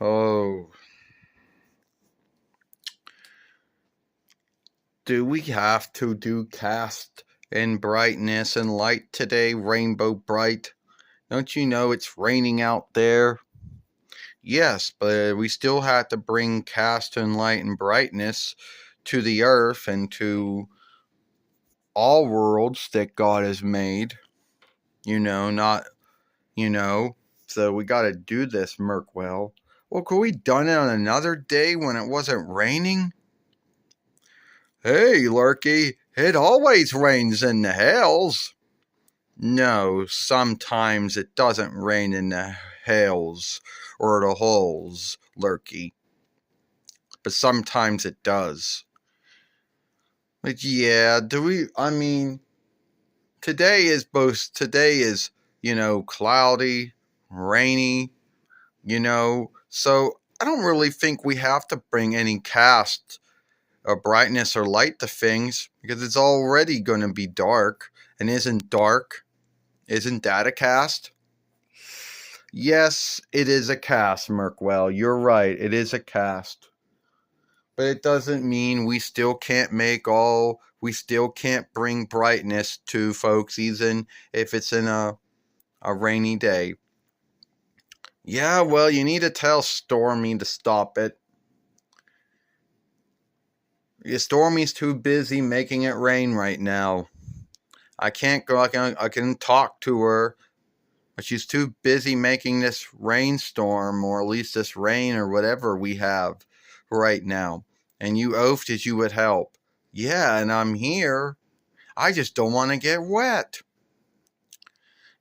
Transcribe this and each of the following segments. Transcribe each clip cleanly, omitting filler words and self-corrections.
Oh, do we have to do cast in brightness and light today, Rainbow Bright? Don't you know it's raining out there? Yes, but we still have to bring cast and light and brightness to the earth and to all worlds that God has made. Not, you know. So we got to do this, Merkwell. Well, could we done it on another day when it wasn't raining? Hey, Lurky, it always rains in the hills. No, sometimes it doesn't rain in the hills or the holes, Lurky. But sometimes it does. But yeah, today is, cloudy, rainy, so I don't really think we have to bring any cast or brightness or light to things because it's already going to be dark. And isn't dark? Isn't that a cast? Yes, it is a cast, Merkwell. You're right. It is a cast. But it doesn't mean we still can't bring brightness to folks, even if it's in a rainy day. Yeah, well, you need to tell Stormy to stop it. Stormy's too busy making it rain right now. I can't go. I can talk to her, but she's too busy making this rainstorm, or at least this rain or whatever we have right now. And you oafed that you would help. Yeah, and I'm here. I just don't want to get wet.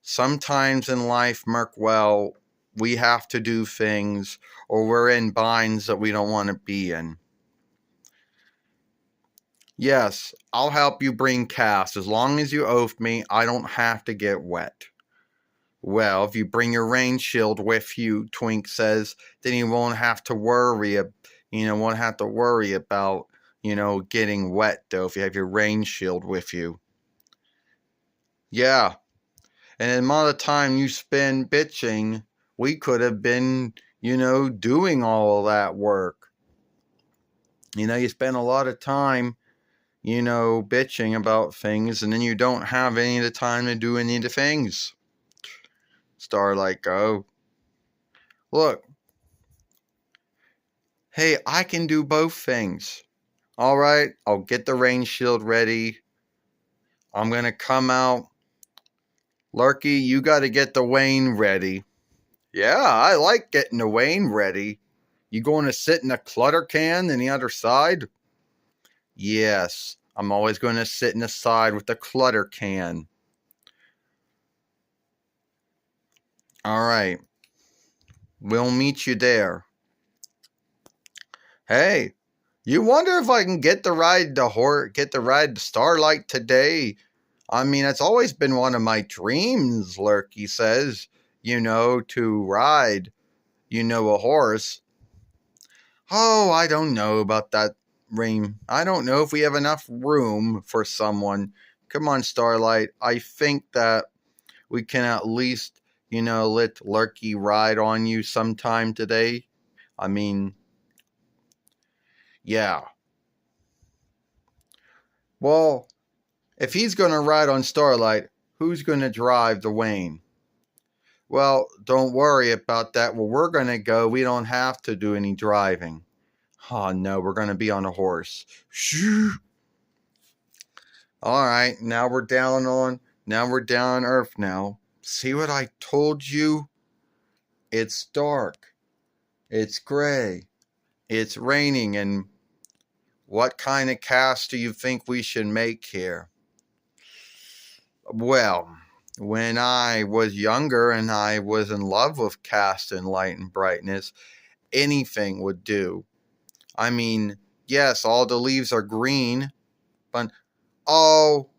Sometimes in life, Merkwell, we have to do things, or we're in binds that we don't want to be in. Yes, I'll help you bring cast. As long as you oath me, I don't have to get wet. Well, if you bring your rain shield with you, Twink says, then you won't have to worry, about, getting wet, though, if you have your rain shield with you. Yeah, and the amount of time you spend bitching, we could have been, doing all of that work. You spend a lot of time, bitching about things, and then you don't have any of the time to do any of the things. Starlight go. Look, hey, I can do both things. All right, I'll get the rain shield ready. I'm going to come out. Lurky, you got to get the Wayne ready. Yeah, I like getting the Wayne ready. You going to sit in a clutter can on the other side? Yes, I'm always going to sit in the side with the clutter can. All right, we'll meet you there. Hey, you wonder if I can get the ride to Starlight today? I mean, it's always been one of my dreams, Lurky says, to ride, a horse. Oh, I don't know about that, Rain. I don't know if we have enough room for someone. Come on, Starlight. I think that we can at least, let Lurky ride on you sometime today. I mean, yeah. Well, if he's going to ride on Starlight, who's going to drive the Wayne? Well, don't worry about that. Where we're going to go, we don't have to do any driving. Oh, no, we're going to be on a horse. Shoo! All right, now we're down on Earth now. See what I told you? It's dark. It's gray. It's raining, and what kind of cast do you think we should make here? Well, when I was younger and I was in love with cast and light and brightness, anything would do. I mean, yes, all the leaves are green, but oh,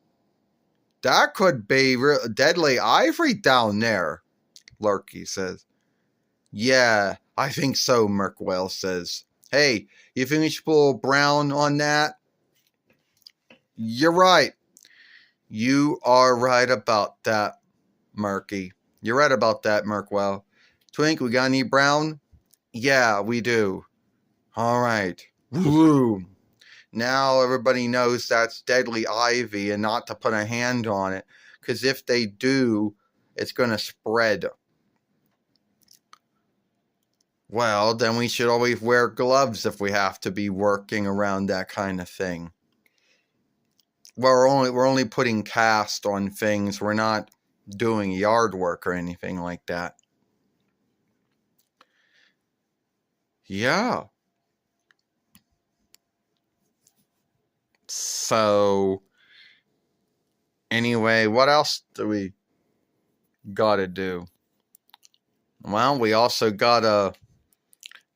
that could be deadly ivory down there, Lurky says. Yeah, I think so, Merkwell says. Hey, you think we should put a little brown on that? You're right. You are right about that, Murky. You're right about that, Merkwell. Twink, we got any brown? Yeah, we do. All right. Woo. Now everybody knows that's deadly ivy and not to put a hand on it. Because if they do, it's going to spread. Well, then we should always wear gloves if we have to be working around that kind of thing. Well, we're only putting cast on things. We're not doing yard work or anything like that. Yeah. So anyway, what else do we gotta do? Well, we also gotta,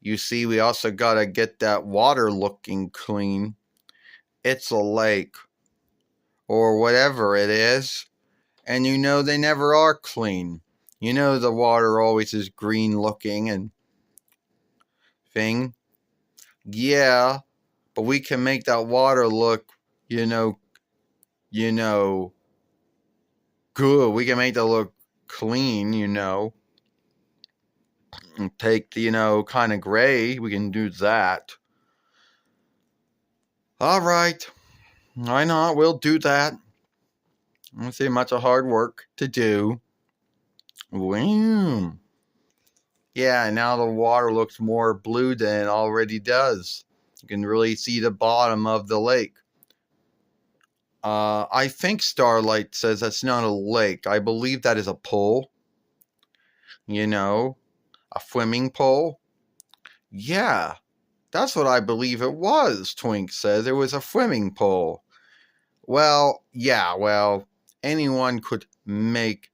we also gotta get that water looking clean. It's a lake or whatever it is. And they never are clean. The water always is green looking and thing. Yeah, but we can make that water look, you know, you know, good. We can make that look clean, and take the, kind of gray. We can do that. All right. Why not? We'll do that. I don't see much of hard work to do. Wow. Yeah, now the water looks more blue than it already does. You can really see the bottom of the lake. I think Starlight says that's not a lake. I believe that is a pool. A swimming pool. Yeah, that's what I believe it was, Twink says. It was a swimming pool. Well, yeah, anyone could make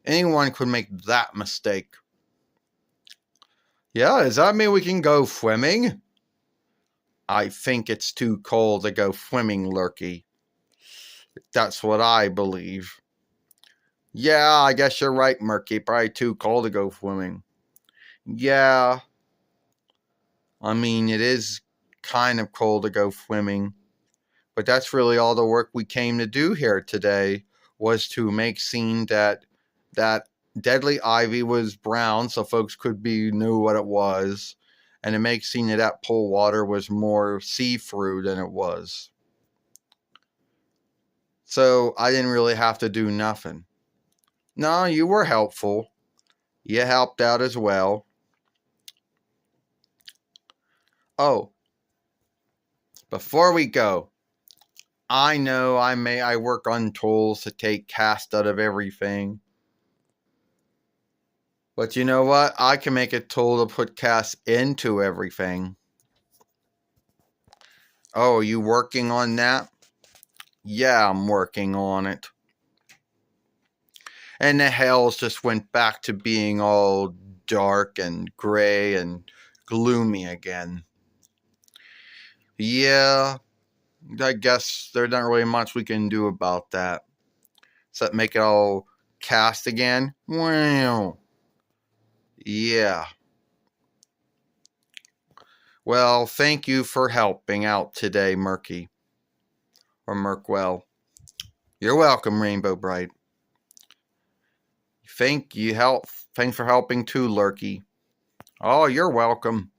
anyone could make that mistake. Yeah, does that mean we can go swimming? I think it's too cold to go swimming, Lurky. That's what I believe. Yeah, I guess you're right, Murky. Probably too cold to go swimming. Yeah, I mean, it is kind of cold to go swimming. But that's really all the work we came to do here today, was to make scene that deadly ivy was brown so folks knew what it was, and to make scene that pool water was more see-through than it was. So I didn't really have to do nothing. No, you were helpful. You helped out as well. Oh, before we go, I know I work on tools to take cast out of everything. But you know what? I can make a tool to put cast into everything. Oh, are you working on that? Yeah, I'm working on it. And the hells just went back to being all dark and gray and gloomy again. Yeah, I guess there's not really much we can do about that. Except make it all cast again. Wow. Yeah. Well, thank you for helping out today, Murky. Or Murkwell. You're welcome, Rainbow Brite. Thanks for helping too, Lurky. Oh, you're welcome.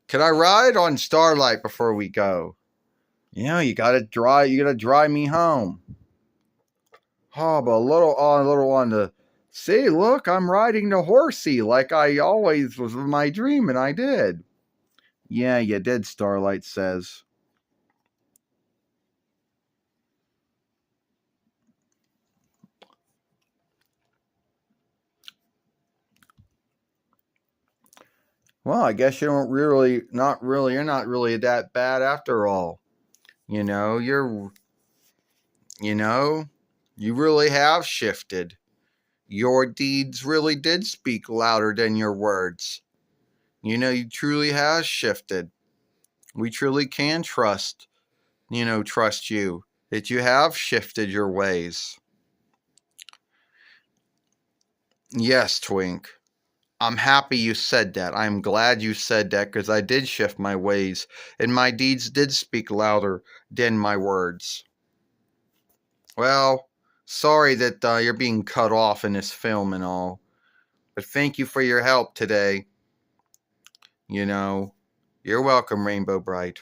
Can I ride on Starlight before we go? Yeah, you gotta drive me home. Oh, but a little on the see, look, I'm riding the horsey like I always was in my dream, and I did. Yeah, you did, Starlight says. Well, I guess you're not really that bad after all. You know, you really have shifted. Your deeds really did speak louder than your words. You truly have shifted. We truly can trust you. That you have shifted your ways. Yes, Twink. I'm happy you said that. I'm glad you said that because I did shift my ways, and my deeds did speak louder than my words. Well, sorry that you're being cut off in this film and all, but thank you for your help today. you know. You're welcome, Rainbow Brite.